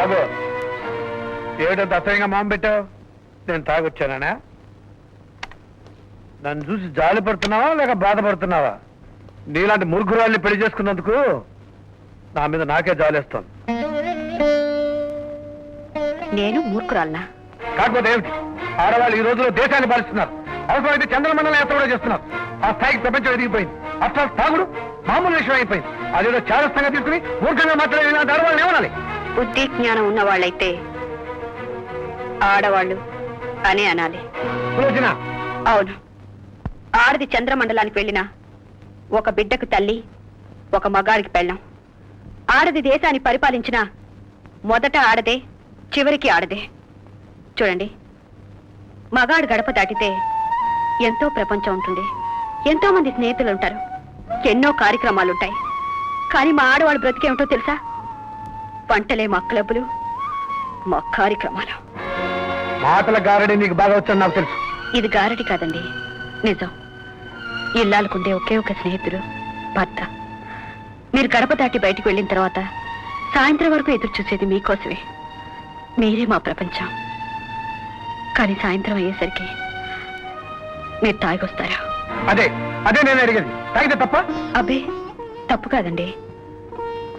ఆగో, ఏమిటంత అసహ్యంగా మొహం పెట్టావు? నేను తాగొచ్చానా? నన్ను చూసి జాలి పడుతున్నావా లేక బాధపడుతున్నావా? నీలాంటి మురుగురాల్ని పెళ్లి చేసుకున్నందుకు నా మీద నాకే జాలేస్తాను. నేను మూర్ఖురాలనా? కాకపోతే ఏమిటి, ఆడవాళ్ళు ఈ రోజుల్లో దేశాన్ని పాలిస్తున్నారు. అవసరమైతే చంద్రమండలం యాత్ర కూడా చేస్తున్నారు. ఆ స్థాయికి ప్రపంచం ఎదిగిపోయింది. అసలు తాగుడు మామూలు విషయం అయిపోయింది. అదేదో చారస్థంగా తీసుకుని మూర్ఖంగా మాట్లాడే ఇలాంటి ఆడవాళ్ళని ఏమనాలి? బుద్ధి జ్ఞానం ఉన్న వాళ్ళైతే ఆడవాళ్ళు అనే అనాలి. అవును, ఆడది చంద్రమండలానికి వెళ్ళినా ఒక బిడ్డకు తల్లి, ఒక మగాడికి పెళ్ళం. ఆడది దేశాన్ని పరిపాలించినా మొదట ఆడదే, చివరికి ఆడదే. చూడండి, మగాడు గడప దాటితే ఎంతో ప్రపంచం ఉంటుంది, ఎంతో మంది స్నేహితులు ఉంటారు, ఎన్నో కార్యక్రమాలుంటాయి. కానీ మా ఆడవాళ్ళు బ్రతికేమిటో తెలుసా? పంటలే మా క్లబ్బులు, మా కార్యక్రమాలు. మాటల గారడి నీకు బాగా వచ్చని నాకు తెలుసు. ఇది గారడి కాదండి, నిజం. ఇల్లాలకుండే ఒకే ఒక స్నేహితుడు భర్త. మీరు గడప దాటి బయటికి వెళ్ళిన తర్వాత సాయంత్రం వరకు ఎదురు చూసేది మీకోసమే. మీరే మా ప్రపంచం. కానీ సాయంత్రం అయ్యేసరికి మీరు తాగొస్తారా? అదే అదే నేను అడిగేది. తాగితే తప్ప? అబ్బే, తప్పు కాదండి.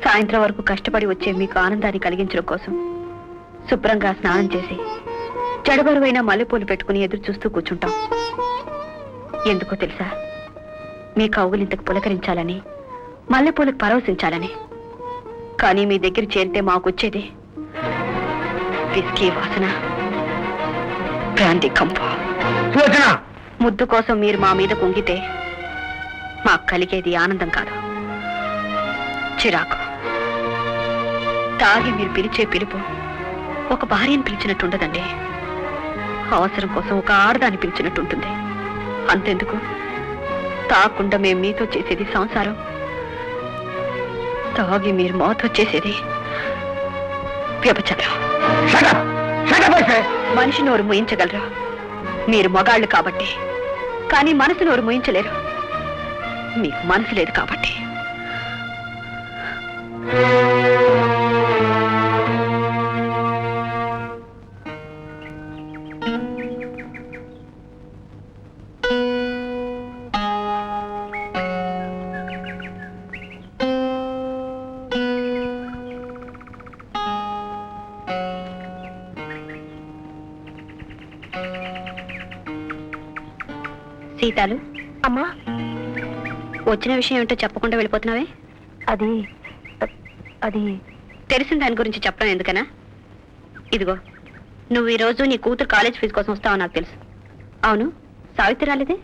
సాయంత్రం వరకు కష్టపడి వచ్చే మీకు ఆనందాన్ని కలిగించడం కోసం శుభ్రంగా స్నానం చేసి చెడబరువైన మల్లెపూలు పెట్టుకుని ఎదురు చూస్తూ కూర్చుంటాం. ఎందుకో తెలుసా? మీ కౌగులింతకు పులకరించాలని, మల్లెపూలకు పరవశించాలని. కానీ మీ దగ్గర చేరితే మాకొచ్చేది విస్కీ వాసన, బ్రాండీ కంప. ముద్దు కోసం మీరు మా మీద కుంగితే మాకు కలిగేది ఆనందం కాదు, చిరాకు. తాగి మీరు పిలిచే పిలుపు ఒక భార్యను పిలిచినట్టుండదండి. అవసరం కోసం ఒక ఆడదాన్ని పిలిచినట్టుంటుంది. అంతెందుకు, తాకుండా మేము మీతో చేసేది సంసారం, తాగి మీరు మాతో చేసేది వ్యభిచారం. మనిషి నోరు ముయించగలరు మీరు మగాళ్ళు కాబట్టి, కానీ మనసు నోరు ముయించలేరు. మీకు మనసు లేదు కాబట్టి. సీతాలు, అమ్మా, వచ్చిన విషయం ఏమిటో చెప్పకుండా వెళ్ళిపోతున్నావే? అది అది తెలిసిన దాని గురించి చెప్పడం ఎందుకనా? ఇదిగో, నువ్వు ఈరోజు నీ కూతురు కాలేజ్ ఫీజు కోసం వస్తావు నాకు తెలుసు. అవును, సావిత్రి రాలేదే?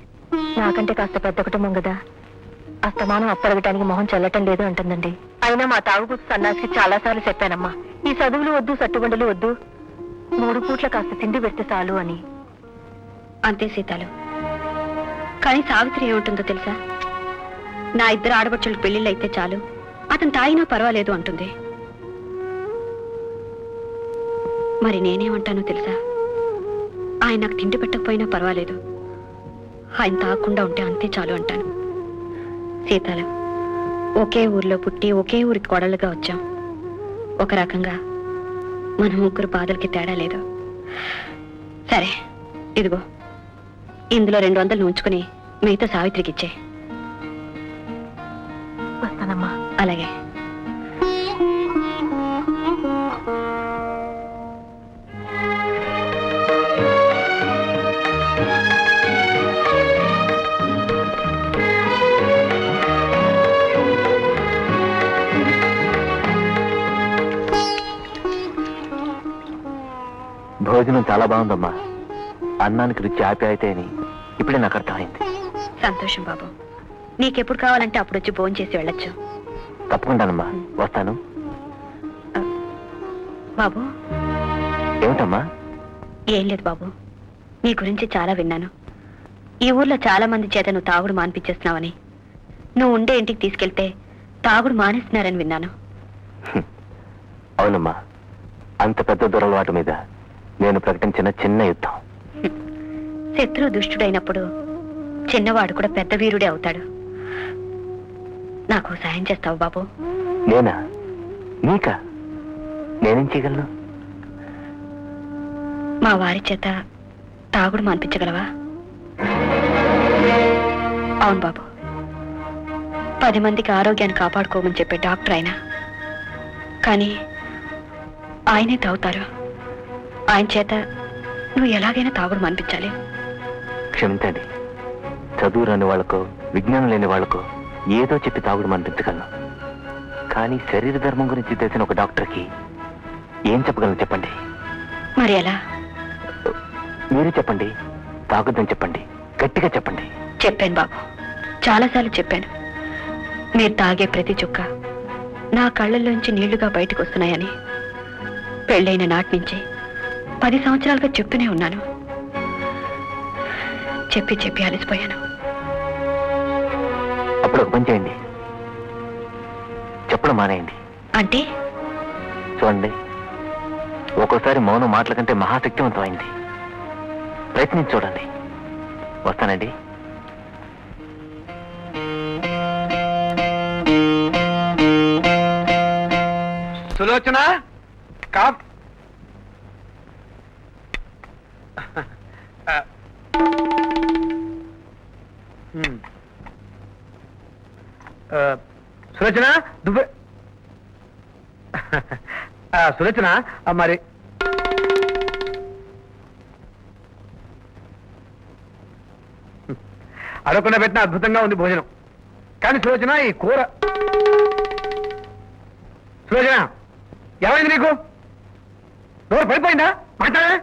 నాకంటే కాస్త పెద్ద కుటుంబం కదా, అస్తమానం అప్పడగటానికి మొహం చల్లటం లేదు అంటుందండి. అయినా మా తాగుబోతు సన్నాసికి చాలాసార్లు చెప్పానమ్మా, ఈ చదువులు వద్దు, సట్టుబండులు వద్దు, 3 పూట్ల కాస్త తిండి పెడితే చాలు అని. అంతే సీతాలు. కానీ సావిత్రి ఏముంటుందో తెలుసా? నా 2 ఆడబడుచులకు పెళ్లిళ్ళు అయితే చాలు, అతను తాగినా పర్వాలేదు అంటుంది. మరి నేనేమంటానో తెలుసా? ఆయన నాకు తిండి పెట్టకపోయినా పర్వాలేదు, ఆయన తాగకుండా ఉంటే అంతే చాలు అంటాను. సీతాలు, ఒకే ఊర్లో పుట్టి ఒకే ఊరికి కోడళ్ళుగా వచ్చాం. ఒక రకంగా మన ముగ్గురు బాధలకి తేడా లేదు. సరే, ఇదిగో, ఇందులో 200 ఉంచుకుని మిగతా సావిత్రికి ఇచ్చే. వస్తానమ్మా. అలాగే. భోజనం చాలా బాగుందమ్మా. అన్నానికి రుచి ఆప్యాయతే అని ఇప్పుడే నాకు అర్థమైంది. సంతోషం బాబు. నీకెప్పుడు కావాలంటే అప్పుడు వచ్చి భోజనం చేసి వెళ్ళొచ్చు. తప్పకుండానమ్మా, వస్తాను. బాబు. ఏమిటమ్మా? ఏం లేదు బాబు, నీ గురించి చాలా విన్నాను. ఈ ఊర్లో చాలా మంది చేత నువ్వు తాగుడు మానిపించేస్తున్నావని, నువ్వు ఉండే ఇంటికి తీసుకెళ్తే తాగుడు మానేస్తున్నారని విన్నాను. అవునమ్మా, అంత పెద్ద దురలవాటు మీద నేను ప్రకటించిన చిన్న యుద్ధం. శత్రువు దుష్టుడైనప్పుడు చిన్నవాడు కూడా పెద్ద వీరుడే అవుతాడు. నాకు సాయం చేస్తావు బాబు? నేనా? నీకా? నేనేం చేయగలను? మా వారి చేత తాగుడు మాన్పించగలవా? అవును బాబు, 10 మందికి ఆరోగ్యాన్ని కాపాడుకోమని చెప్పే డాక్టర్ ఆయన. కానీ ఆయనే తాగుతారు. ఆయన చేత నువ్వు ఎలాగైనా తాగుడు మాన్పించాలి. క్షమించండి, చదువు రాని వాళ్ళకో విజ్ఞానం లేని వాళ్ళకో ఏదో చెప్పి తాగుడు అనిపించగలను. కానీ శరీర ధర్మం గురించి తెలిసిన ఒక డాక్టర్కి ఏం చెప్పగలను చెప్పండి? మరి ఎలా? మీరే చెప్పండి. తాగుద్దని చెప్పండి, గట్టిగా చెప్పండి. చెప్పాను బాబు, చాలాసార్లు చెప్పాను. మీరు తాగే ప్రతి చుక్క నా కళ్ళల్లోంచి నీళ్లుగా బయటకు వస్తున్నాయని పెళ్ళైన నాటి నుంచి 10 సంవత్సరాలుగా చెప్తూనే ఉన్నాను. చెప్పి చెప్పి అలసిపోయాను. అప్పుడు ఒక పని చేయండి, చెప్పడం మానేయండి. అంటే? చూడండి, ఒక్కోసారి మౌనం మాటల కంటే మహాశక్తివంతమైంది. ప్రయత్నించి చూడండి. వస్తానండి. సులోచన, కాప్. సులోచన, దుబ్బ. సులోచన, మరి అడగకుండా పెట్టిన అద్భుతంగా ఉంది భోజనం. కానీ సులోచన, ఈ కూర. సులోచన, ఏమైంది నీకు? నోరు పడిపోయిందా? మాట్లాడే.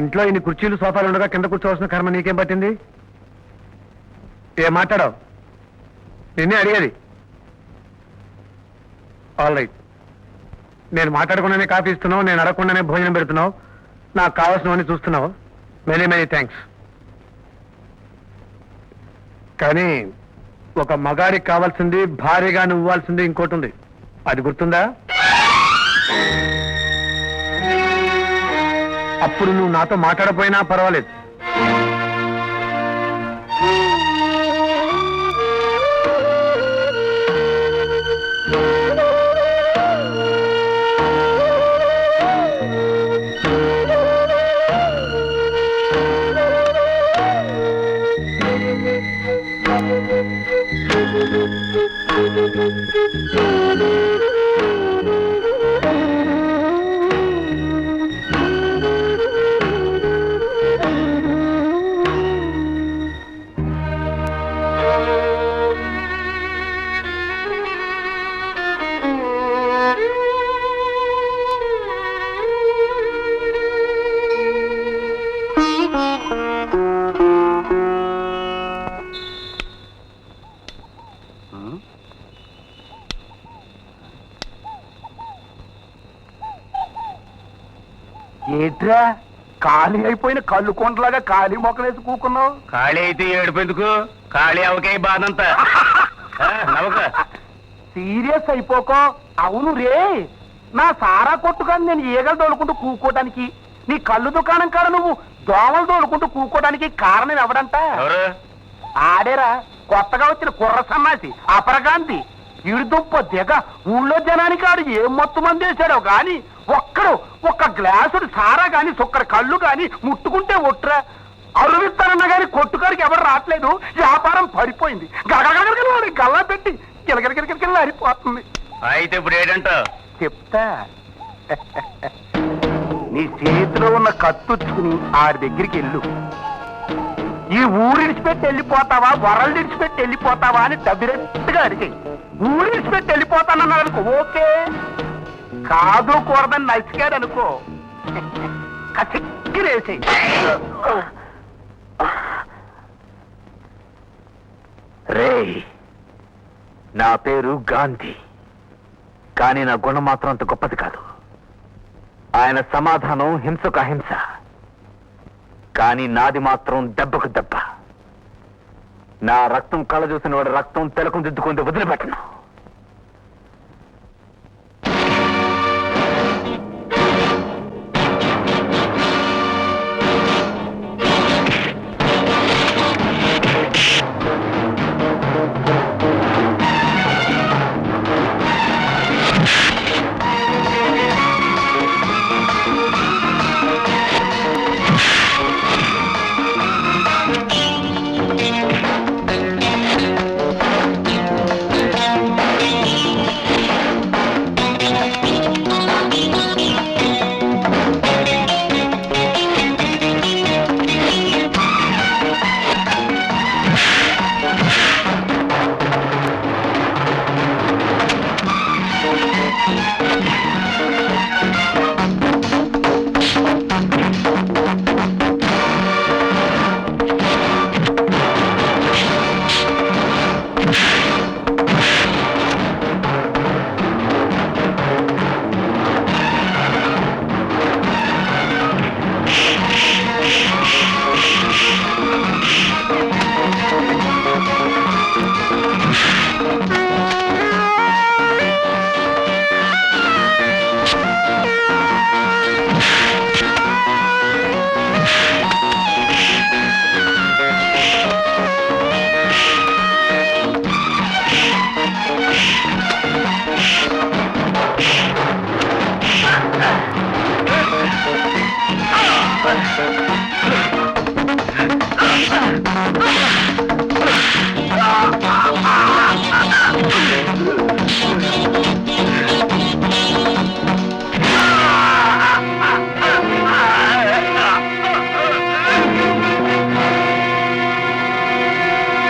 ఇంట్లో ఇన్ని కుర్చీలు సోఫాలు ఉండగా కింద కూర్చోవలసిన కర్మ నీకేం పట్టింది? ఏం మాట్లాడావు? నిన్నే అడిగేది. ఆల్ రైట్, నేను మాట్లాడకుండానే కాఫీ ఇస్తున్నావు, నేను అడగకుండానే భోజనం పెడుతున్నావు, నాకు కావాల్సినవన్నీ చూస్తున్నావు. Many many thanks. కానీ ఒక మగాడికి కావాల్సింది, భార్యగా నువ్వు ఇవ్వాల్సింది ఇంకోటి ఉంది. అది గుర్తుందా? అప్పుడు నువ్వు నాతో మాట్లాడపోయినా పర్వాలేదు. ఏట్రా ఖాళీ అయిపోయిన కళ్ళు కొండలాగా ఖాళీ మొక్కలేసి కూకున్నావు? ఖాళీ అయితే ఏడుపెందుకు? ఖాళీ అవకే బాధంతా. నవ్వక. సీరియస్ అయిపోకో. అవును రే, నా సారా కొట్టు కానీ నేను ఈగలు తోలుకుంటూ కూకోటానికి, నీ కళ్ళు దుకాణం కాడ నువ్వు దోమలు తోలుకుంటూ కూకోటానికి కారణం ఎవడంట? ఆడేరా, కొత్తగా వచ్చిన కుర్ర సన్నాసి అపరగాంతి. ఇడుదుప్ప దిగ ఊళ్ళో జనానికి ఆడు ఏం మొత్తం మంది వేసాడో గాని ఒక్క గ్లాసుడు సారా గాని సుక్కర కళ్ళు గాని ముట్టుకుంటే ఒట్రా. అరువిస్తారన్నా గాని కొట్టుకాడికి ఎవరు రావట్లేదు. వ్యాపారం పడిపోయింది. గగగగగ గల్లా పెట్టి గిలగిలగిలగిల అరిపోతుంది. అయితే ఇప్పుడు ఏంటంటావు? చెప్తా. నీ చేతిలో ఉన్న కత్తుచ్చుకుని ఆడి దగ్గరికి వెళ్ళు. ఈ ఊరిడిచిపెట్టి వెళ్ళిపోతావా, వరలు విడిచిపెట్టి వెళ్ళిపోతావా అని డబ్బిరెట్టుగా అడిగాయి. ఊరు విడిచిపెట్టి వెళ్ళిపోతానన్నాడు అనుకో, ఓకే. కాదు కూడదని నచ్చికాడు అనుకో, కసిక్కిరేసి. రే, నా పేరు గాంధీ, కానీ నా గుణం మాత్రం అంత గొప్పది కాదు. ఆయన సమాధానం హింసకు అహింస, కానీ నాది మాత్రం దెబ్బకు దెబ్బ. నా రక్తం కళ్ళ చూసిన వాడు రక్తం తెలకు దిద్దుకుంటే వదిలిపెట్టను.